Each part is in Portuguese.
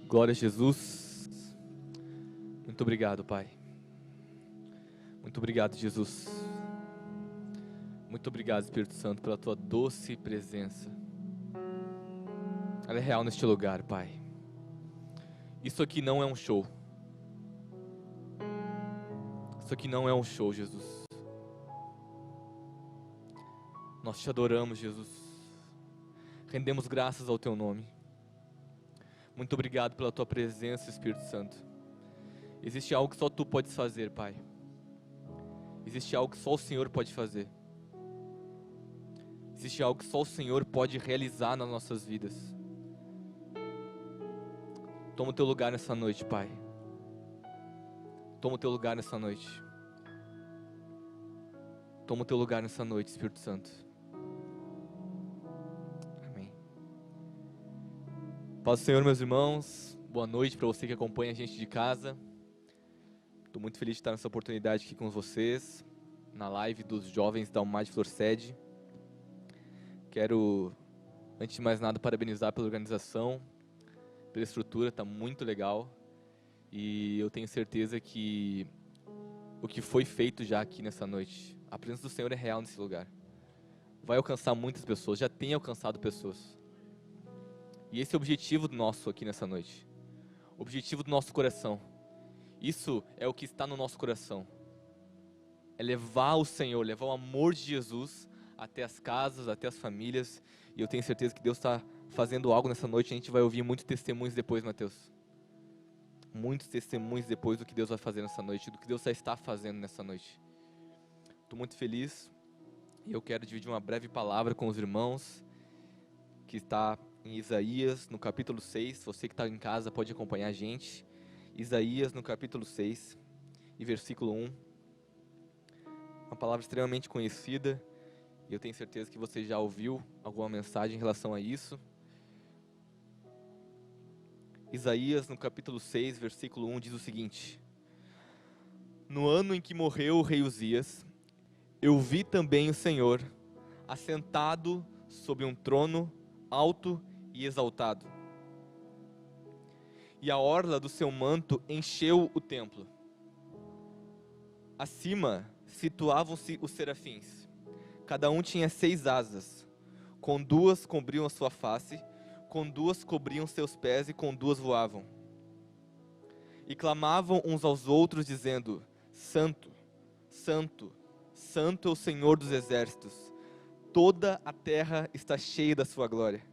Glória a Jesus. Muito obrigado, Pai. Muito obrigado, Jesus. Muito obrigado, Espírito Santo, pela Tua doce presença. Ela é real neste lugar, Pai. Isso aqui não é um show. Isso aqui não é um show, Jesus. Nós te adoramos, Jesus. Rendemos graças ao Teu nome. Muito obrigado pela Tua presença, Espírito Santo. Existe algo que só Tu podes fazer, Pai. Existe algo que só o Senhor pode fazer. Existe algo que só o Senhor pode realizar nas nossas vidas. Toma o Teu lugar nessa noite, Pai. Toma o Teu lugar nessa noite. Toma o Teu lugar nessa noite, Espírito Santo. Amém. Paz do Senhor, meus irmãos. Boa noite para você que acompanha a gente de casa. Estou muito feliz de estar nessa oportunidade aqui com vocês, na live dos jovens da Almad Flor Sede. Quero, antes de mais nada, parabenizar pela organização, pela estrutura, está muito legal. E eu tenho certeza que o que foi feito já aqui nessa noite, a presença do Senhor é real nesse lugar. Vai alcançar muitas pessoas, já tem alcançado pessoas. E esse é o objetivo nosso aqui nessa noite. O objetivo do nosso coração. Isso é o que está no nosso coração. É levar o Senhor, levar o amor de Jesus até as casas, até as famílias. E eu tenho certeza que Deus está fazendo algo nessa noite. A gente vai ouvir muitos testemunhos depois, Mateus. Muitos testemunhos depois do que Deus vai fazer nessa noite, do que Deus já está fazendo nessa noite. Estou muito feliz e eu quero dividir uma breve palavra com os irmãos, que está em Isaías, no capítulo 6. Você que está em casa pode acompanhar a gente. Isaías, no capítulo 6, e versículo 1. Uma palavra extremamente conhecida, e eu tenho certeza que você já ouviu alguma mensagem em relação a isso. Isaías, no capítulo 6, versículo 1, diz o seguinte: No ano em que morreu o rei Uzias, eu vi também o Senhor, assentado sobre um trono alto e exaltado. E a orla do seu manto encheu o templo. Acima situavam-se os serafins. Cada um tinha 6 asas. Com 2 cobriam a sua face, com 2 cobriam seus pés e com 2 voavam. E clamavam uns aos outros, dizendo: Santo, Santo, Santo é o Senhor dos exércitos. Toda a terra está cheia da sua glória.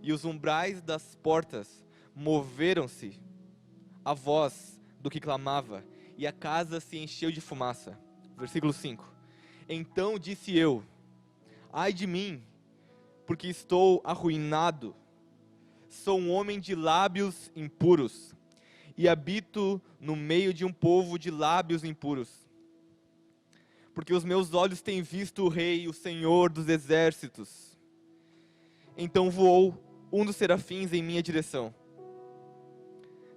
E os umbrais das portas moveram-se a voz do que clamava, e a casa se encheu de fumaça. Versículo 5. Então disse eu: Ai de mim, porque estou arruinado. Sou um homem de lábios impuros, e habito no meio de um povo de lábios impuros. Porque os meus olhos têm visto o Rei, o Senhor dos exércitos. Então voou um dos serafins em minha direção,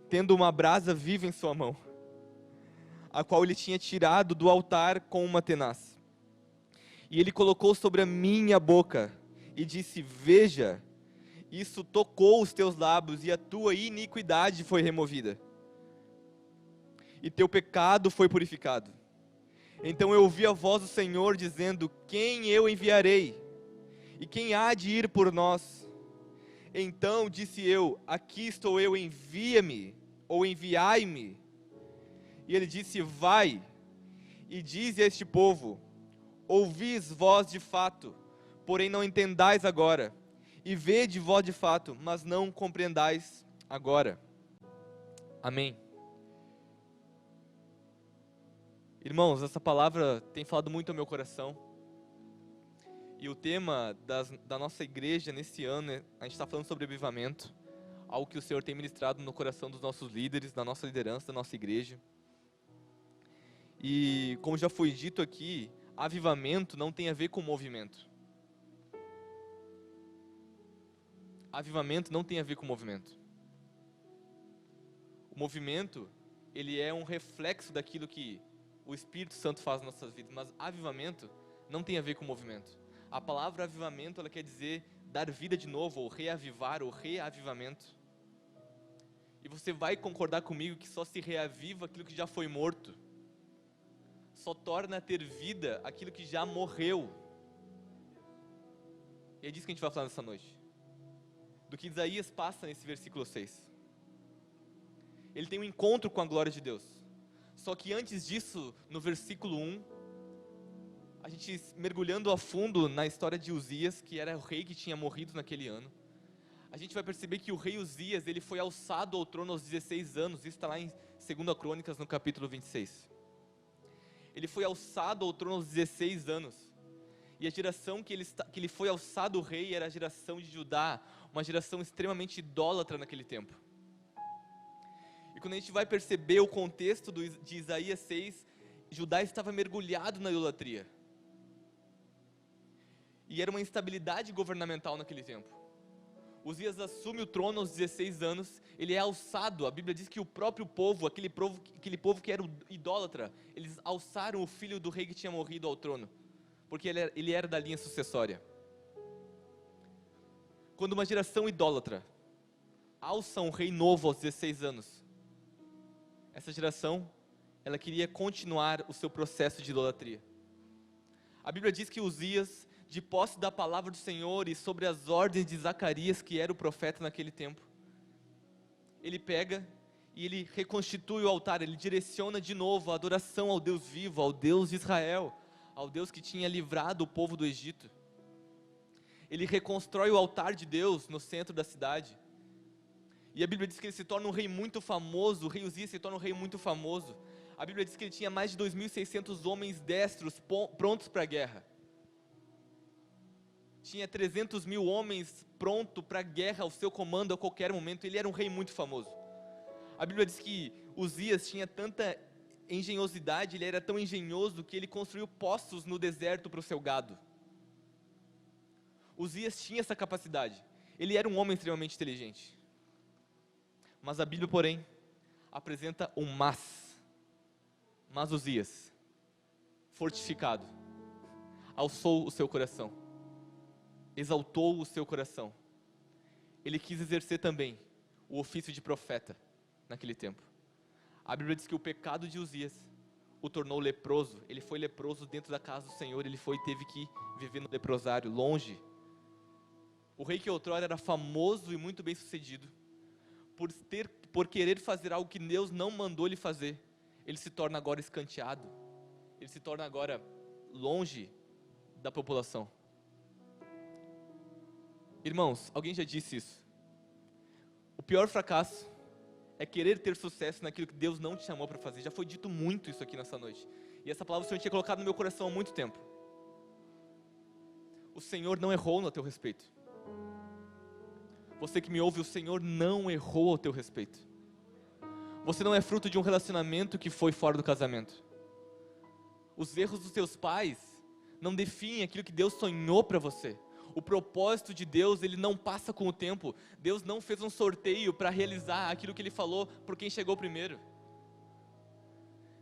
tendo uma brasa viva em sua mão, a qual ele tinha tirado do altar com uma tenaz. E ele colocou sobre a minha boca, e disse: Veja, isso tocou os teus lábios, e a tua iniquidade foi removida, e teu pecado foi purificado. Então eu ouvi a voz do Senhor dizendo: Quem eu enviarei? E quem há de ir por nós? Então disse eu: Aqui estou eu, envia-me, ou enviai-me. E ele disse: Vai, e dize a este povo: Ouvis vós de fato, porém não entendais agora, e vede vós de fato, mas não compreendais agora. Amém. Irmãos, essa palavra tem falado muito ao meu coração. E o tema da nossa igreja nesse ano, a gente está falando sobre avivamento, algo que o Senhor tem ministrado no coração dos nossos líderes, da nossa liderança, da nossa igreja. E como já foi dito aqui, avivamento não tem a ver com movimento. Avivamento não tem a ver com movimento. O movimento, ele é um reflexo daquilo que o Espírito Santo faz nas nossas vidas, mas avivamento não tem a ver com movimento. A palavra avivamento, ela quer dizer dar vida de novo, ou reavivar, ou reavivamento. E você vai concordar comigo que só se reaviva aquilo que já foi morto. Só torna a ter vida aquilo que já morreu. E é disso que a gente vai falar nessa noite. Do que Isaías passa nesse versículo 6. Ele tem um encontro com a glória de Deus. Só que antes disso, no versículo 1, a gente mergulhando a fundo na história de Uzias, que era o rei que tinha morrido naquele ano, a gente vai perceber que o rei Uzias, ele foi alçado ao trono aos 16 anos, isso está lá em 2 Crônicas, no capítulo 26. Ele foi alçado ao trono aos 16 anos, e a geração que ele foi alçado rei era a geração de Judá, uma geração extremamente idólatra naquele tempo. E quando a gente vai perceber o contexto de Isaías 6, Judá estava mergulhado na idolatria. E era uma instabilidade governamental naquele tempo. Uzias assume o trono aos 16 anos, ele é alçado, a Bíblia diz que o próprio povo, aquele povo que era idólatra, eles alçaram o filho do rei que tinha morrido ao trono, porque ele era da linha sucessória. Quando uma geração idólatra alça um rei novo aos 16 anos, essa geração, ela queria continuar o seu processo de idolatria. A Bíblia diz que Uzias, de posse da palavra do Senhor e sobre as ordens de Zacarias, que era o profeta naquele tempo, ele pega e ele reconstitui o altar, ele direciona de novo a adoração ao Deus vivo, ao Deus de Israel, ao Deus que tinha livrado o povo do Egito. Ele reconstrói o altar de Deus no centro da cidade. E a Bíblia diz que ele se torna um rei muito famoso, o rei Uzias se torna um rei muito famoso. A Bíblia diz que ele tinha mais de 2.600 homens destros prontos para a guerra. Tinha 300 mil homens prontos para a guerra ao seu comando a qualquer momento. Ele era um rei muito famoso. A Bíblia diz que Uzias tinha tanta engenhosidade, ele era tão engenhoso que ele construiu poços no deserto para o seu gado. Uzias tinha essa capacidade. Ele era um homem extremamente inteligente. Mas a Bíblia, porém, apresenta um mas. Mas Uzias, fortificado, alçou o seu coração, exaltou o seu coração. Ele quis exercer também o ofício de profeta naquele tempo. A Bíblia diz que o pecado de Uzias o tornou leproso. Ele foi leproso dentro da casa do Senhor. Ele teve que viver no leprosário, longe. O rei que outrora era famoso e muito bem sucedido, por querer fazer algo que Deus não mandou ele fazer, ele se torna agora escanteado. Ele se torna agora longe da população. Irmãos, alguém já disse isso. O pior fracasso é querer ter sucesso naquilo que Deus não te chamou para fazer. Já foi dito muito isso aqui nessa noite. E essa palavra o Senhor tinha colocado no meu coração há muito tempo. O Senhor não errou no teu respeito. Você que me ouve, o Senhor não errou ao teu respeito. Você não é fruto de um relacionamento que foi fora do casamento. Os erros dos teus pais não definem aquilo que Deus sonhou para você. O propósito de Deus, ele não passa com o tempo. Deus não fez um sorteio para realizar aquilo que Ele falou por quem chegou primeiro.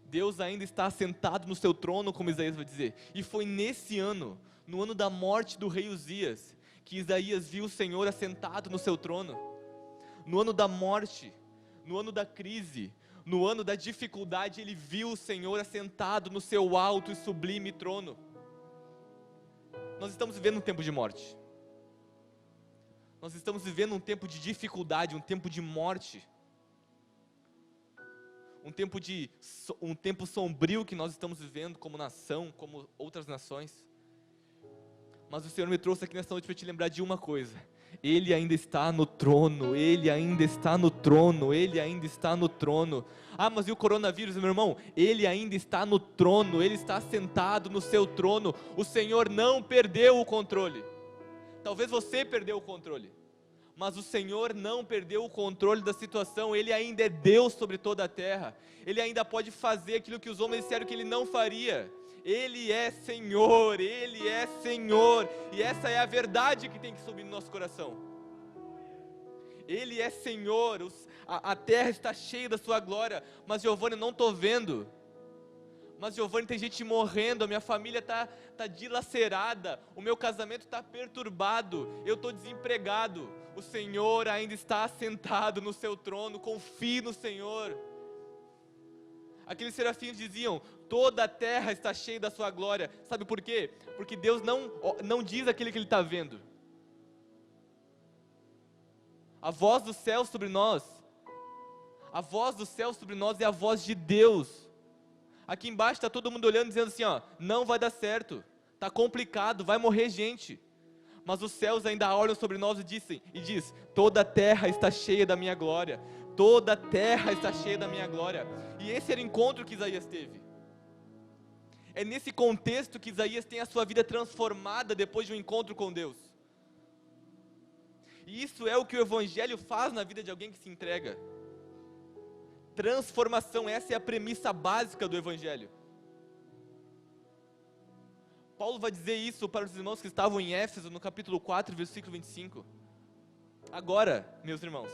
Deus ainda está assentado no seu trono, como Isaías vai dizer. E foi nesse ano, no ano da morte do rei Uzias, que Isaías viu o Senhor assentado no seu trono. No ano da morte, no ano da crise, no ano da dificuldade, ele viu o Senhor assentado no seu alto e sublime trono. Nós estamos vivendo um tempo de morte. Nós estamos vivendo um tempo de dificuldade, um tempo de morte. Um tempo sombrio que nós estamos vivendo como nação, como outras nações. Mas o Senhor me trouxe aqui nessa noite para te lembrar de uma coisa: Ele ainda está no trono, Ele ainda está no trono, Ele ainda está no trono. Ah, mas e o coronavírus, meu irmão? Ele ainda está no trono, Ele está sentado no seu trono. O Senhor não perdeu o controle. Talvez você perdeu o controle, mas o Senhor não perdeu o controle da situação. Ele ainda é Deus sobre toda a terra. Ele ainda pode fazer aquilo que os homens disseram que Ele não faria. Ele é Senhor, Ele é Senhor, e essa é a verdade que tem que subir no nosso coração. Ele é Senhor, a terra está cheia da sua glória. Mas Giovanni, eu não estou vendo. Mas Giovanni, tem gente morrendo, a minha família está dilacerada, o meu casamento está perturbado, eu estou desempregado. O Senhor ainda está sentado no seu trono, confie no Senhor. Aqueles serafins diziam, toda a terra está cheia da sua glória. Sabe por quê? Porque Deus não diz aquilo que Ele está vendo. A voz do céu sobre nós, a voz do céu sobre nós é a voz de Deus. Aqui embaixo está todo mundo olhando, dizendo assim, ó, não vai dar certo, está complicado, vai morrer gente. Mas os céus ainda olham sobre nós e diz, toda a terra está cheia da minha glória. Toda a terra está cheia da minha glória. E esse era o encontro que Isaías teve. É nesse contexto que Isaías tem a sua vida transformada depois de um encontro com Deus. E isso é o que o Evangelho faz na vida de alguém que se entrega. Transformação, essa é a premissa básica do Evangelho. Paulo vai dizer isso para os irmãos que estavam em Éfeso, no capítulo 4, versículo 25. Agora, meus irmãos,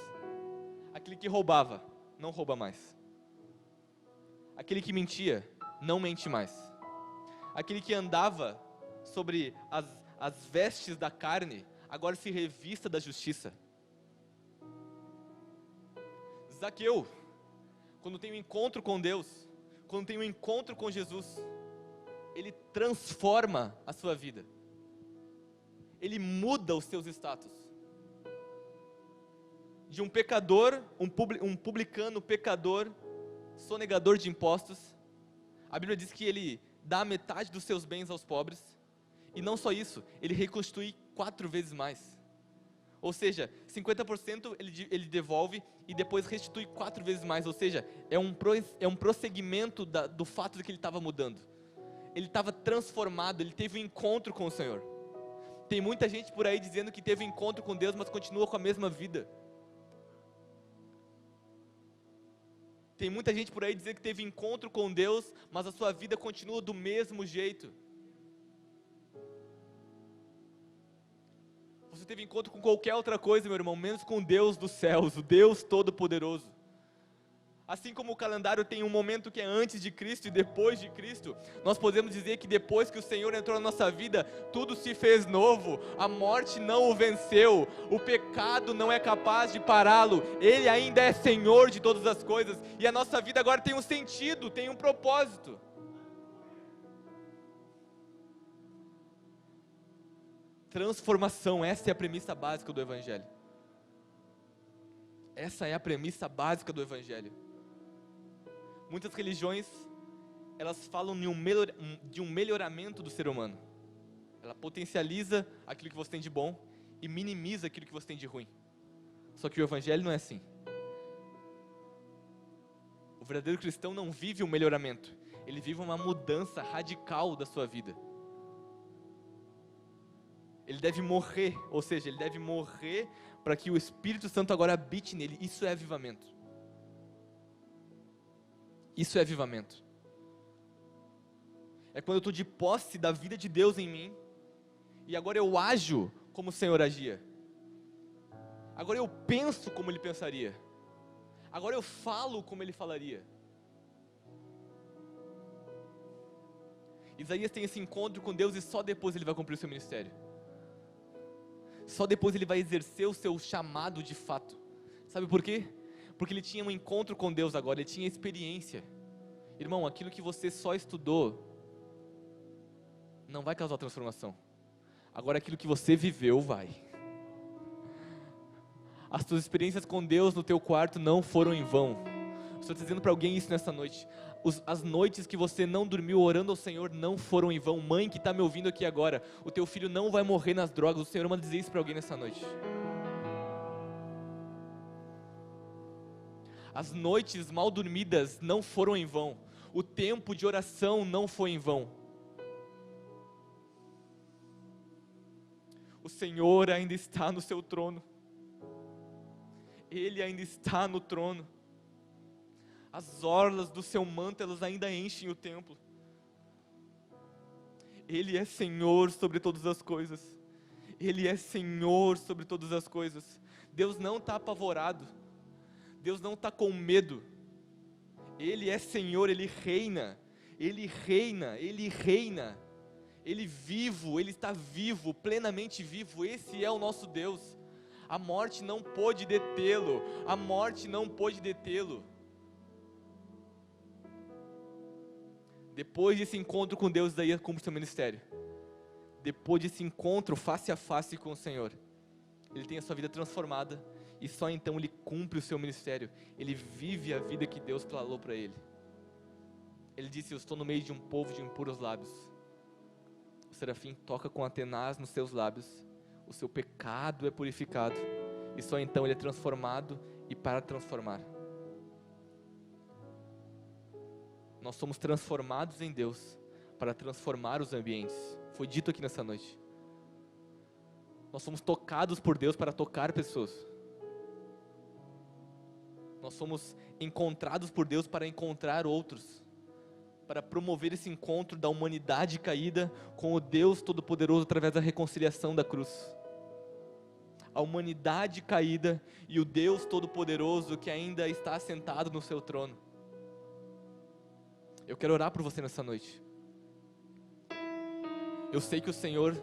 aquele que roubava, não rouba mais. Aquele que mentia, não mente mais. Aquele que andava sobre as vestes da carne, agora se revista da justiça. Zaqueu, quando tem um encontro com Deus, quando tem um encontro com Jesus, ele transforma a sua vida. Ele muda os seus status. De um pecador, um publicano pecador, sonegador de impostos, a Bíblia diz que ele dá metade dos seus bens aos pobres, e não só isso, ele reconstitui 4 vezes mais. Ou seja, 50% ele devolve e depois restitui 4 vezes mais. Ou seja, é um prosseguimento do fato de que ele estava mudando. Ele estava transformado, ele teve um encontro com o Senhor. Tem muita gente por aí dizendo que teve um encontro com Deus, mas continua com a mesma vida. Tem muita gente por aí dizendo que teve encontro com Deus, mas a sua vida continua do mesmo jeito. Você teve encontro com qualquer outra coisa, meu irmão, menos com o Deus dos céus, o Deus Todo-Poderoso. Assim como o calendário tem um momento que é antes de Cristo e depois de Cristo, nós podemos dizer que depois que o Senhor entrou na nossa vida, tudo se fez novo, a morte não o venceu, o pecado não é capaz de pará-lo, Ele ainda é Senhor de todas as coisas, e a nossa vida agora tem um sentido, tem um propósito. Transformação, essa é a premissa básica do Evangelho. Essa é a premissa básica do Evangelho. Muitas religiões, elas falam de um melhoramento do ser humano. Ela potencializa aquilo que você tem de bom e minimiza aquilo que você tem de ruim. Só que o Evangelho não é assim. O verdadeiro cristão não vive um melhoramento, ele vive uma mudança radical da sua vida. Ele deve morrer, ou seja, ele deve morrer para que o Espírito Santo agora habite nele. Isso é avivamento. Isso é avivamento. É quando eu estou de posse da vida de Deus em mim, e agora eu ajo como o Senhor agia. Agora eu penso como Ele pensaria. Agora eu falo como Ele falaria. Isaías tem esse encontro com Deus e só depois ele vai cumprir o seu ministério. Só depois ele vai exercer o seu chamado de fato. Sabe por quê? Porque ele tinha um encontro com Deus agora, ele tinha experiência. Irmão, aquilo que você só estudou não vai causar transformação. Agora aquilo que você viveu vai. As tuas experiências com Deus no teu quarto não foram em vão. Estou dizendo para alguém isso nessa noite. As noites que você não dormiu orando ao Senhor não foram em vão. Mãe que está me ouvindo aqui agora, o teu filho não vai morrer nas drogas. O Senhor manda dizer isso para alguém nessa noite. As noites mal dormidas não foram em vão. O tempo de oração não foi em vão. O Senhor ainda está no seu trono. Ele ainda está no trono. As orlas do seu manto, elas ainda enchem o templo. Ele é Senhor sobre todas as coisas. Ele é Senhor sobre todas as coisas. Deus não está apavorado. Deus não está com medo. Ele é Senhor, Ele reina. Ele reina, Ele reina. Ele vivo, Ele está vivo, plenamente vivo. Esse é o nosso Deus. A morte não pôde detê-lo. A morte não pôde detê-lo. Depois desse encontro com Deus, Isaías cumpre seu ministério. Depois desse encontro face a face com o Senhor, ele tem a sua vida transformada, e só então ele cumpre o seu ministério. Ele vive a vida que Deus falou para ele. Ele disse: eu estou no meio de um povo de impuros lábios. O serafim toca com a tenaz nos seus lábios, o seu pecado é purificado, e só então ele é transformado e para transformar. Nós somos transformados em Deus para transformar os ambientes. Foi dito aqui nessa noite. Nós somos tocados por Deus para tocar pessoas. Nós somos encontrados por Deus para encontrar outros, para promover esse encontro da humanidade caída com o Deus Todo-Poderoso através da reconciliação da cruz. A humanidade caída e o Deus Todo-Poderoso que ainda está assentado no seu trono. Eu quero orar por você nessa noite. Eu sei que o Senhor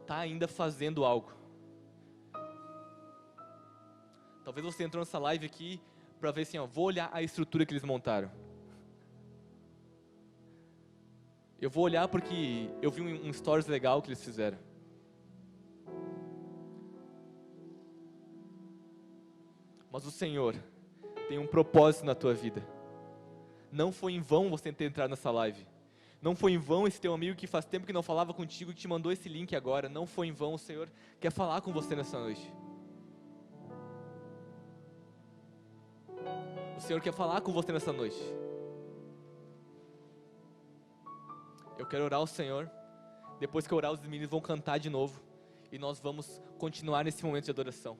está ainda fazendo algo. Talvez você entrou nessa live aqui para ver assim, vou olhar a estrutura que eles montaram. Eu vou olhar porque eu vi um stories legal que eles fizeram. Mas o Senhor tem um propósito na tua vida. Não foi em vão você ter entrado nessa live. Não foi em vão esse teu amigo que faz tempo que não falava contigo, que te mandou esse link agora. Não foi em vão, o Senhor quer falar com você nessa noite. O Senhor quer falar com você nessa noite. Eu quero orar ao Senhor. Depois que eu orar, os meninos vão cantar de novo. E nós vamos continuar nesse momento de adoração.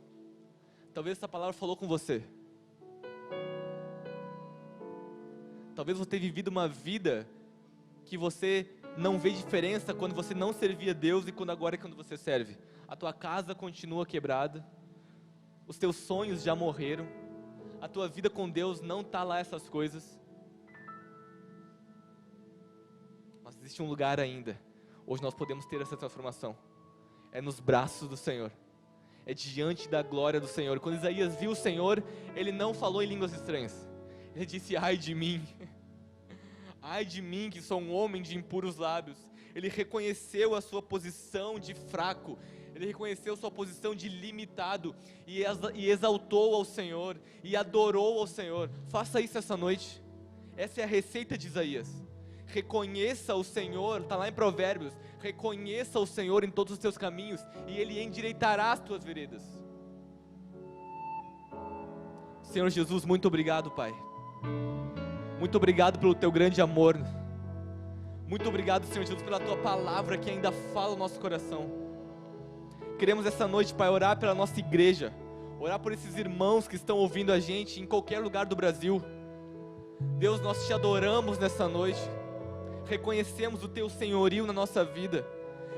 Talvez essa palavra falou com você. Talvez você tenha vivido uma vida que você não vê diferença quando você não servia a Deus e quando você serve. A tua casa continua quebrada, os teus sonhos já morreram, a tua vida com Deus não está lá essas coisas. Mas existe um lugar ainda, onde nós podemos ter essa transformação. É nos braços do Senhor, é diante da glória do Senhor. Quando Isaías viu o Senhor, ele não falou em línguas estranhas. Ele disse: ai de mim, ai de mim que sou um homem de impuros lábios. Ele reconheceu a sua posição de fraco, ele reconheceu sua posição de limitado, e exaltou ao Senhor, e adorou ao Senhor. Faça isso essa noite. Essa é a receita de Isaías. Reconheça o Senhor, está lá em Provérbios. Reconheça o Senhor em todos os teus caminhos, e Ele endireitará as tuas veredas. Senhor Jesus, muito obrigado, Pai. Muito obrigado pelo Teu grande amor. Muito obrigado, Senhor Jesus, pela Tua palavra que ainda fala no nosso coração. Queremos essa noite, Pai, orar pela nossa igreja, orar por esses irmãos que estão ouvindo a gente em qualquer lugar do Brasil. Deus, nós Te adoramos nessa noite, reconhecemos o Teu senhorio na nossa vida.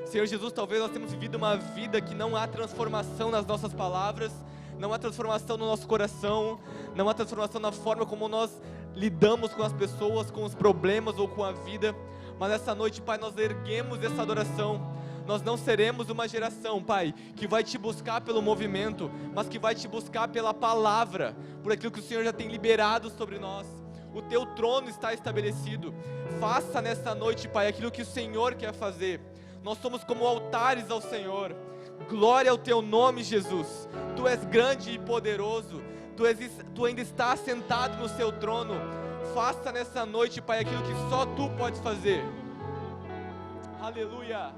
Senhor Jesus, talvez nós tenhamos vivido uma vida que não há transformação nas nossas palavras, não há transformação no nosso coração, não há transformação na forma como nós lidamos com as pessoas, com os problemas ou com a vida. Mas nessa noite, Pai, nós erguemos essa adoração. Nós não seremos uma geração, Pai, que vai Te buscar pelo movimento, mas que vai Te buscar pela palavra, por aquilo que o Senhor já tem liberado sobre nós. O Teu trono está estabelecido. Faça nessa noite, Pai, aquilo que o Senhor quer fazer. Nós somos como altares ao Senhor. Glória ao Teu nome, Jesus. Tu és grande e poderoso. Tu ainda estás sentado no Seu trono. Faça nessa noite, Pai, aquilo que só Tu podes fazer. Aleluia.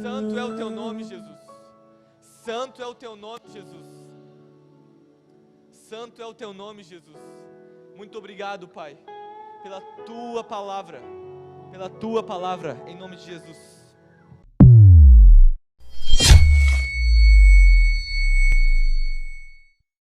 Santo é o Teu nome, Jesus. Santo é o Teu nome, Jesus. Santo é o Teu nome, Jesus. Muito obrigado, Pai, pela Tua palavra, em nome de Jesus.